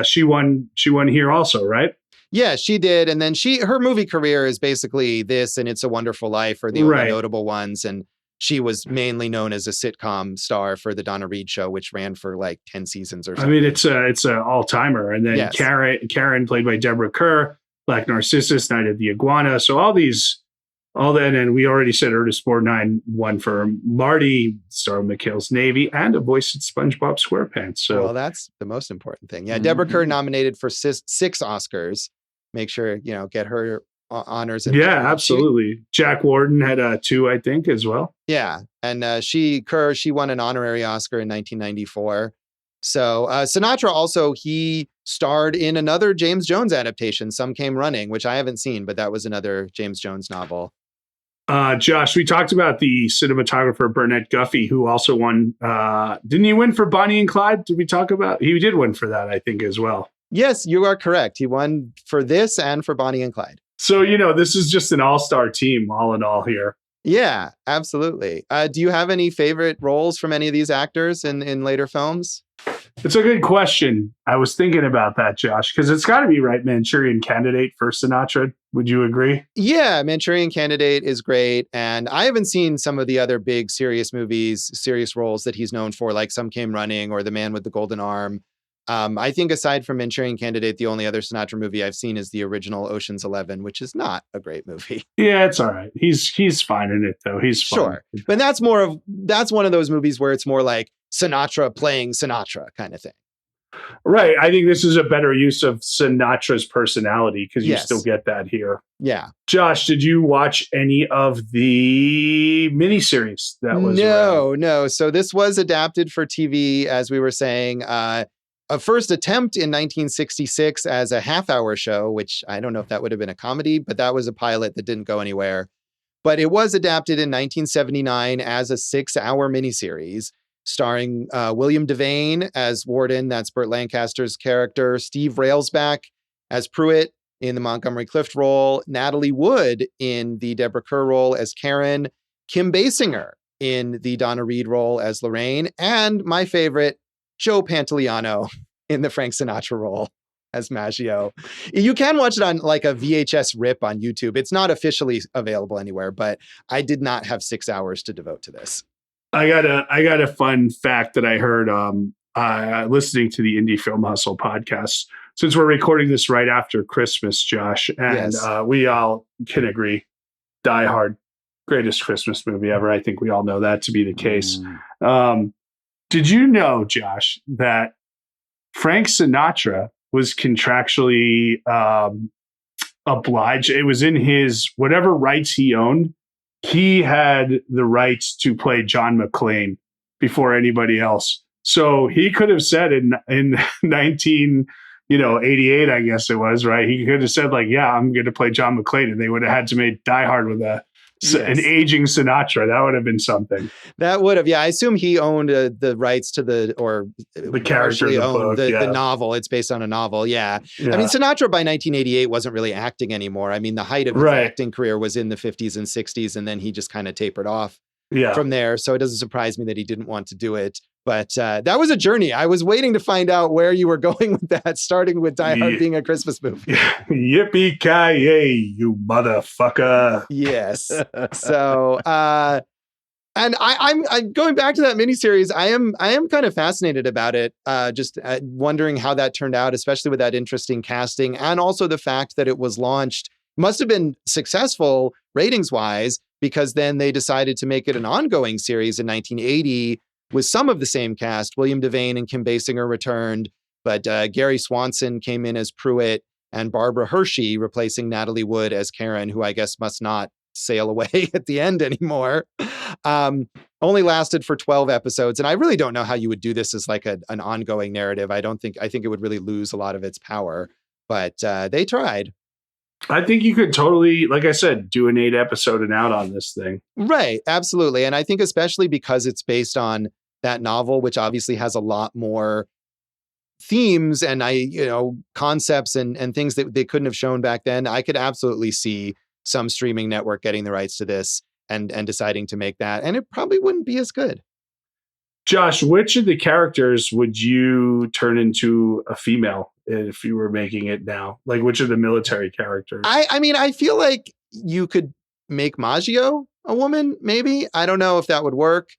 she won here also, right? Yeah, she did. And then her movie career is basically this and It's a Wonderful Life are the only notable ones. And she was mainly known as a sitcom star for the Donna Reed Show, which ran for like 10 seasons or something. I mean, it's an all-timer. And then Karen, played by Deborah Kerr, Black Narcissus, Night of the Iguana. So all that, and we already said Ernest Borgnine won for Marty, star of McHale's Navy, and a voice in SpongeBob SquarePants. So, well, that's the most important thing. Yeah, Deborah Kerr nominated for 6 Oscars. Make sure, get her honors. Yeah, absolutely. Jack Warden had 2, I think, as well. Yeah, and she won an honorary Oscar in 1994. So Sinatra also, he starred in another James Jones adaptation, Some Came Running, which I haven't seen, but that was another James Jones novel. Josh, we talked about the cinematographer Burnett Guffey, who also won. Didn't he win for Bonnie and Clyde? Did we talk about? He did win for that, I think, as well. Yes, you are correct. He won for this and for Bonnie and Clyde. So, this is just an all-star team, all in all here. Yeah, absolutely. Do you have any favorite roles from any of these actors in later films? It's a good question. I was thinking about that, Josh, because it's got to be right Manchurian Candidate for Sinatra. Would you agree? Yeah, Manchurian Candidate is great. And I haven't seen some of the other big serious movies, serious roles that he's known for, like Some Came Running or The Man with the Golden Arm. I think aside from Manchurian Candidate, the only other Sinatra movie I've seen is the original Ocean's 11, which is not a great movie. Yeah, it's all right. He's fine in it, though. He's fine. Sure. But that's one of those movies where it's more like Sinatra playing Sinatra kind of thing. Right. I think this is a better use of Sinatra's personality because you still get that here. Yeah. Josh, did you watch any of the miniseries that was No. So this was adapted for TV, as we were saying. A first attempt in 1966 as a half-hour show, which I don't know if that would have been a comedy, but that was a pilot that didn't go anywhere. But it was adapted in 1979 as a 6-hour miniseries starring William Devane as Warden, that's Burt Lancaster's character, Steve Railsback as Pruitt in the Montgomery Clift role, Natalie Wood in the Deborah Kerr role as Karen, Kim Basinger in the Donna Reed role as Lorraine, and my favorite, Joe Pantoliano in the Frank Sinatra role as Maggio. You can watch it on like a VHS rip on YouTube. It's not officially available anywhere, but I did not have 6 hours to devote to this. I got a fun fact that I heard listening to the Indie Film Hustle podcast. Since we're recording this right after Christmas, Josh, and we all can agree, Die Hard, greatest Christmas movie ever. I think we all know that to be the case. Did you know, Josh, that Frank Sinatra was contractually obliged? It was in his whatever rights he owned. He had the rights to play John McClane before anybody else. So he could have said in 1988, I guess it was, right? He could have said like, yeah, I'm going to play John McClane. And they would have had to make Die Hard with an aging Sinatra. That would have been something. That would have, yeah. I assume he owned the rights to the character of the book, the novel. It's based on a novel, yeah. I mean, Sinatra by 1988 wasn't really acting anymore. I mean, the height of his acting career was in the 50s and 60s, and then he just kind of tapered off from there. So it doesn't surprise me that he didn't want to do it. But that was a journey. I was waiting to find out where you were going with that, starting with Die Hard being a Christmas movie. Yippee-ki-yay, you motherfucker. Yes. So, and I'm going back to that miniseries. I am kind of fascinated about it. Just wondering how that turned out, especially with that interesting casting, and also the fact that it was launched, must have been successful ratings wise, because then they decided to make it an ongoing series in 1980 with some of the same cast. William Devane and Kim Basinger returned, but Gary Swanson came in as Pruitt and Barbara Hershey replacing Natalie Wood as Karen, who I guess must not sail away at the end anymore. Only lasted for 12 episodes. And I really don't know how you would do this as like an ongoing narrative. I think it would really lose a lot of its power, but they tried. I think you could totally, like I said, do an 8 episode and out on this thing. Right. Absolutely. And I think especially because it's based on that novel, which obviously has a lot more themes and concepts and things that they couldn't have shown back then. I could absolutely see some streaming network getting the rights to this and deciding to make that. And it probably wouldn't be as good. Josh, which of the characters would you turn into a female if you were making it now? Like, which of the military characters? I mean, I feel like you could make Maggio a woman, maybe. I don't know if that would work.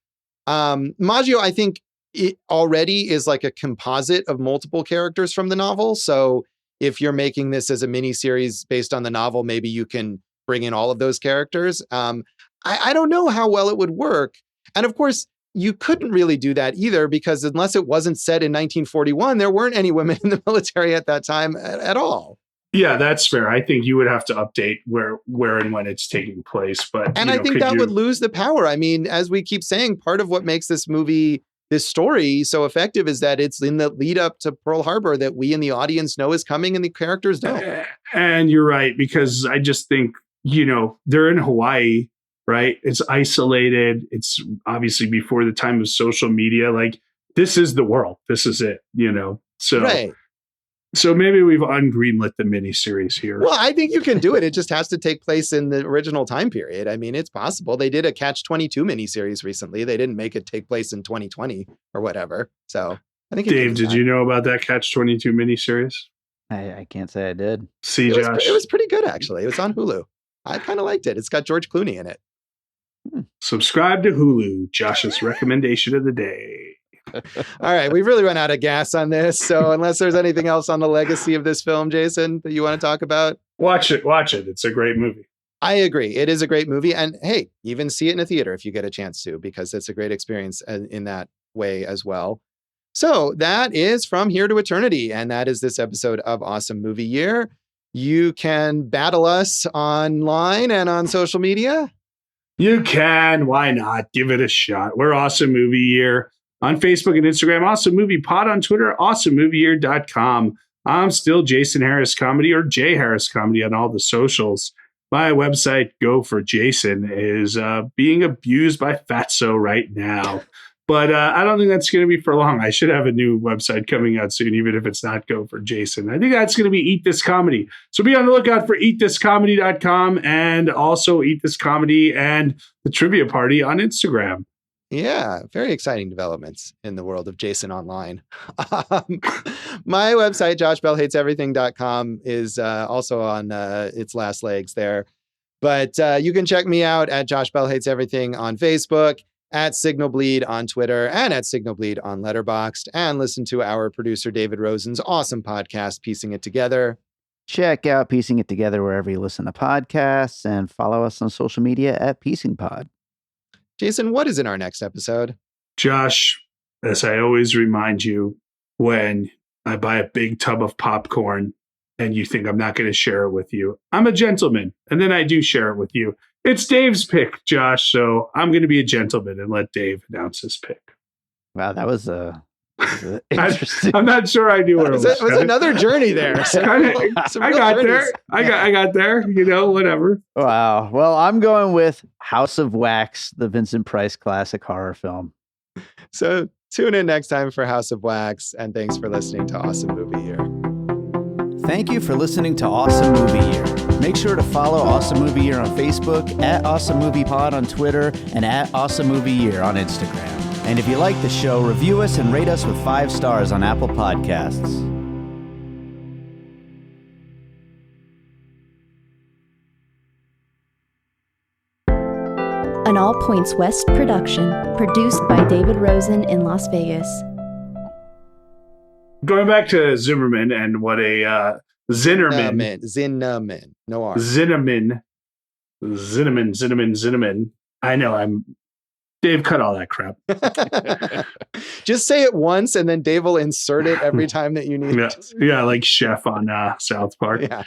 Maggio, I think it already is like a composite of multiple characters from the novel. So if you're making this as a miniseries based on the novel, maybe you can bring in all of those characters. I don't know how well it would work. And of course, you couldn't really do that either, because unless it wasn't set in 1941, there weren't any women in the military at that time at all. Yeah, that's fair. I think you would have to update where and when it's taking place. But I think that would lose the power. I mean, as we keep saying, part of what makes this story so effective is that it's in the lead up to Pearl Harbor that we in the audience know is coming and the characters don't. And you're right, because I just think, they're in Hawaii, right? It's isolated. It's obviously before the time of social media. Like, this is the world. This is it, So, right. So maybe we've ungreenlit the miniseries here. Well, I think you can do it. It just has to take place in the original time period. I mean, it's possible. They did a Catch-22 miniseries recently. They didn't make it take place in 2020 or whatever. So I think Dave, did you know about that Catch-22 miniseries? I can't say I did. See, Josh. It was pretty good, actually. It was on Hulu. I kind of liked it. It's got George Clooney in it. Subscribe to Hulu, Josh's recommendation of the day. All right, we've really run out of gas on this. So unless there's anything else on the legacy of this film, Jason, that you want to talk about? Watch it. It's a great movie. I agree. It is a great movie. And hey, even see it in a theater if you get a chance to, because it's a great experience in that way as well. So that is From Here to Eternity. And that is this episode of Awesome Movie Year. You can battle us online and on social media. You can. Why not? Give it a shot. We're Awesome Movie Year on Facebook and Instagram. Awesome Movie Pod on Twitter. AwesomeMovieYear.com. I'm still Jason Harris Comedy, or Jay Harris Comedy on all the socials. My website, Go for Jason, is being abused by Fatso right now. But I don't think that's going to be for long. I should have a new website coming out soon, even if it's not Go for Jason. I think that's going to be Eat This Comedy. So be on the lookout for eatthiscomedy.com and also Eat This Comedy and the Trivia Party on Instagram. Yeah, very exciting developments in the world of Jason online. My website, joshbellhateseverything.com, is also on its last legs there. But you can check me out at Josh Bell Hates Everything on Facebook, at Signal Bleed on Twitter, and at Signal Bleed on Letterboxd, and listen to our producer David Rosen's awesome podcast, Piecing It Together. Check out Piecing It Together wherever you listen to podcasts, and follow us on social media at Piecing Pod. Jason, what is in our next episode? Josh, as I always remind you, when I buy a big tub of popcorn and you think I'm not going to share it with you, I'm a gentleman, and then I do share it with you. It's Dave's pick, Josh, so I'm going to be a gentleman and let Dave announce his pick. Wow, that was interesting. I'm not sure I knew where it was. It was another journey there. I got there, whatever. Wow. Well, I'm going with House of Wax, the Vincent Price classic horror film. So tune in next time for House of Wax, and thanks for listening to Awesome Movie Year. Thank you for listening to Awesome Movie Year. Make sure to follow Awesome Movie Year on Facebook, at Awesome Movie Pod on Twitter, and at Awesome Movie Year on Instagram. And if you like the show, review us and rate us with 5 stars on Apple Podcasts. An All Points West production, produced by David Rosen in Las Vegas. Going back to Zimmerman and what a Zinnemann. No R. Zinnemann. I know Dave, cut all that crap. Just say it once, and then Dave will insert it every time that you need Yeah, it. yeah, like Chef on South Park. Yeah.